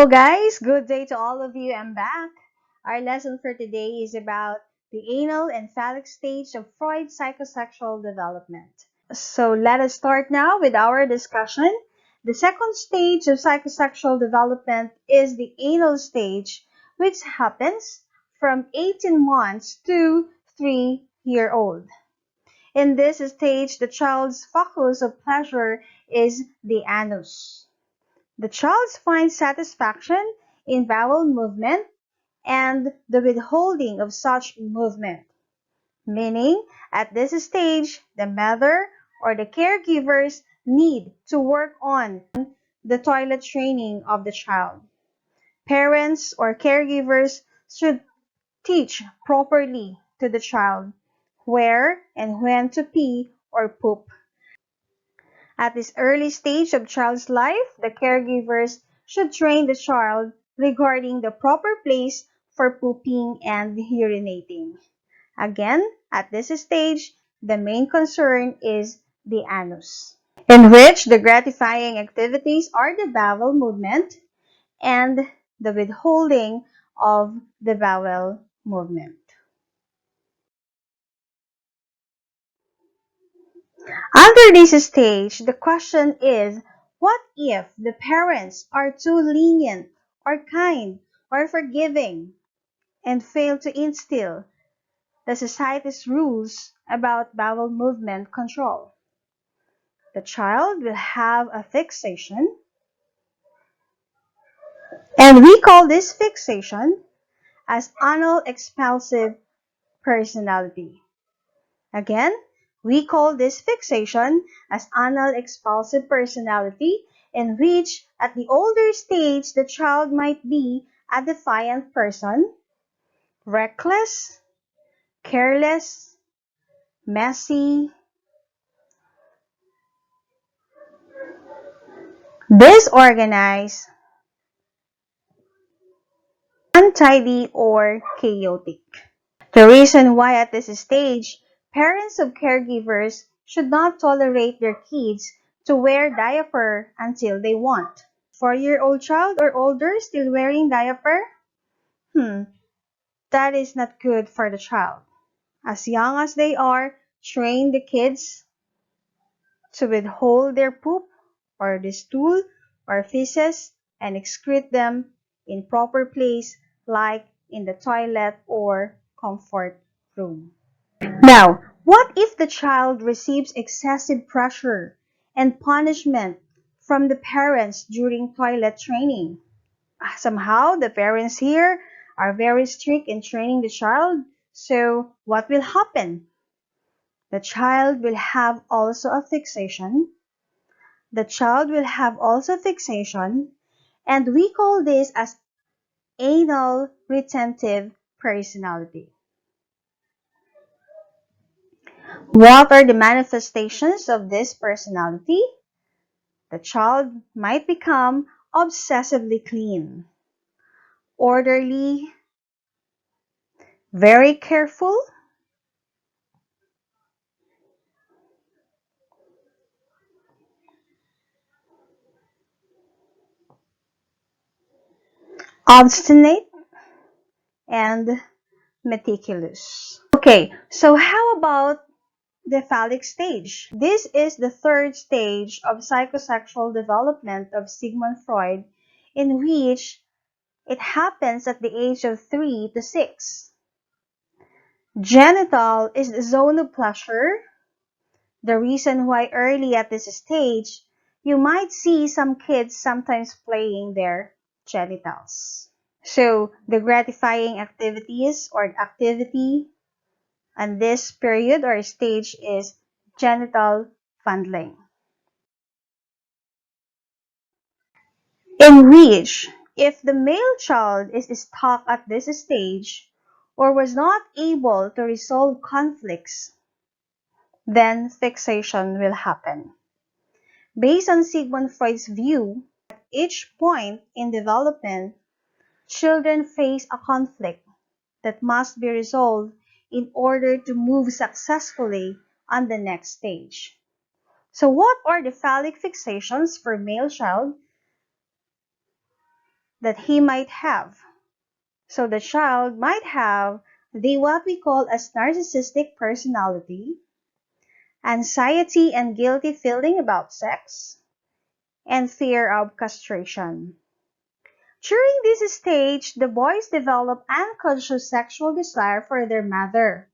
Hello guys, good day to all of you. I'm back. Our lesson for today is about the anal and phallic stage of Freud's psychosexual development. So let us start now with our discussion. The second stage of psychosexual development is the anal stage, which happens from 18 months to 3-year-old. In this stage, the child's focus of pleasure is the anus. The child finds satisfaction in bowel movement and the withholding of such movement, meaning at this stage, the mother or the caregivers need to work on the toilet training of the child. Parents or caregivers should teach properly to the child where and when to pee or poop. At this early stage of child's life, the caregivers should train the child regarding the proper place for pooping and urinating. Again, at this stage, the main concern is the anus, in which the gratifying activities are the bowel movement and the withholding of the bowel movement. Under this stage, the question is, what if the parents are too lenient or kind or forgiving and fail to instill the society's rules about bowel movement control? The child will have a fixation, and we call this fixation as anal expulsive personality. Again, we call this fixation as anal expulsive personality, in which at the older stage the child might be a defiant person, reckless, careless, messy, disorganized, untidy, or chaotic. The reason why at this stage, parents of caregivers should not tolerate their kids to wear diaper until they want. 4-year-old child or older still wearing diaper? That is not good for the child. As young as they are, train the kids to withhold their poop or the stool or feces and excrete them in proper place like in the toilet or comfort room. Now, what if the child receives excessive pressure and punishment from the parents during toilet training? Somehow, the parents here are very strict in training the child, so what will happen? The child will have also a fixation. The child will have also fixation, and we call this as anal retentive personality. What are the manifestations of this personality? The child might become obsessively clean, orderly, very careful, obstinate, and meticulous. Okay, so how about the phallic stage? This is the third stage of psychosexual development of Sigmund Freud, in which it happens at the age of 3 to 6. Genital is the zone of pleasure. The reason why early at this stage, you might see some kids sometimes playing their genitals. So the gratifying activities or activity on this period or stage is genital fondling. In which, if the male child is stuck at this stage or was not able to resolve conflicts, then fixation will happen. Based on Sigmund Freud's view, at each point in development, children face a conflict that must be resolved in order to move successfully on the next stage. So what are the phallic fixations for male child? that he might have. So the child might have the what we call as narcissistic personality, anxiety and guilty feeling about sex, and fear of castration. During this stage, the boys develop unconscious sexual desire for their mother.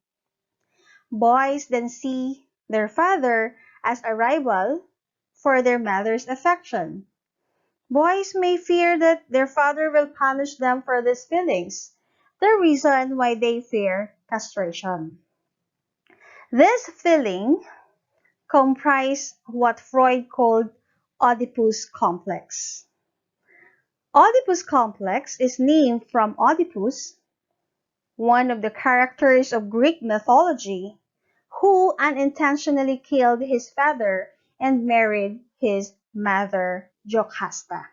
Boys then see their father as a rival for their mother's affection. Boys may fear that their father will punish them for these feelings, the reason why they fear castration. This feeling comprise what Freud called Oedipus complex. Oedipus complex is named from Oedipus, one of the characters of Greek mythology, who unintentionally killed his father and married his mother, Jocasta.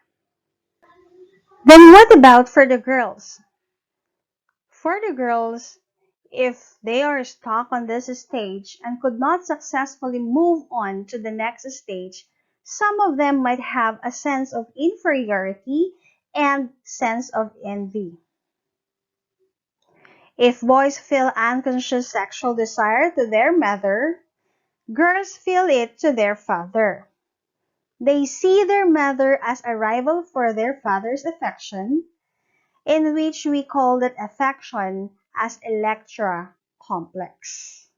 Then what about for the girls? For the girls, if they are stuck on this stage and could not successfully move on to the next stage, some of them might have a sense of inferiority and sense of envy. If boys feel unconscious sexual desire to their mother, girls feel it to their father. They see their mother as a rival for their father's affection, in which we call that affection as Electra complex.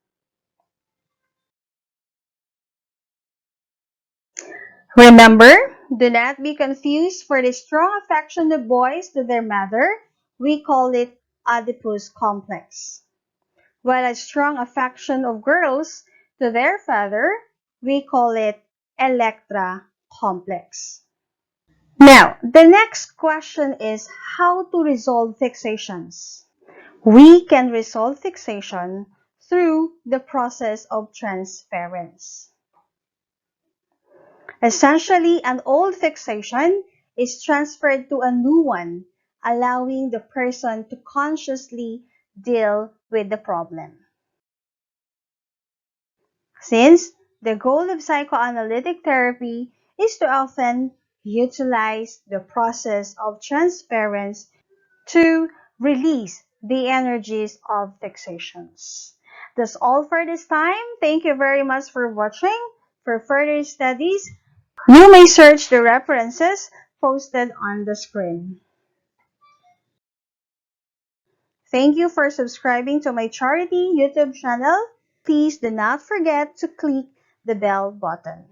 Remember, do not be confused for the strong affection of boys to their mother, we call it Oedipus complex. While a strong affection of girls to their father, we call it Electra complex. Now, the next question is how to resolve fixations. We can resolve fixation through the process of transference. Essentially, an old fixation is transferred to a new one, allowing the person to consciously deal with the problem. Since the goal of psychoanalytic therapy is to often utilize the process of transference to release the energies of fixations. That's all for this time. Thank you very much for watching. For further studies, you may search the references posted on the screen. Thank you for subscribing to my charity YouTube channel. Please do not forget to click the bell button.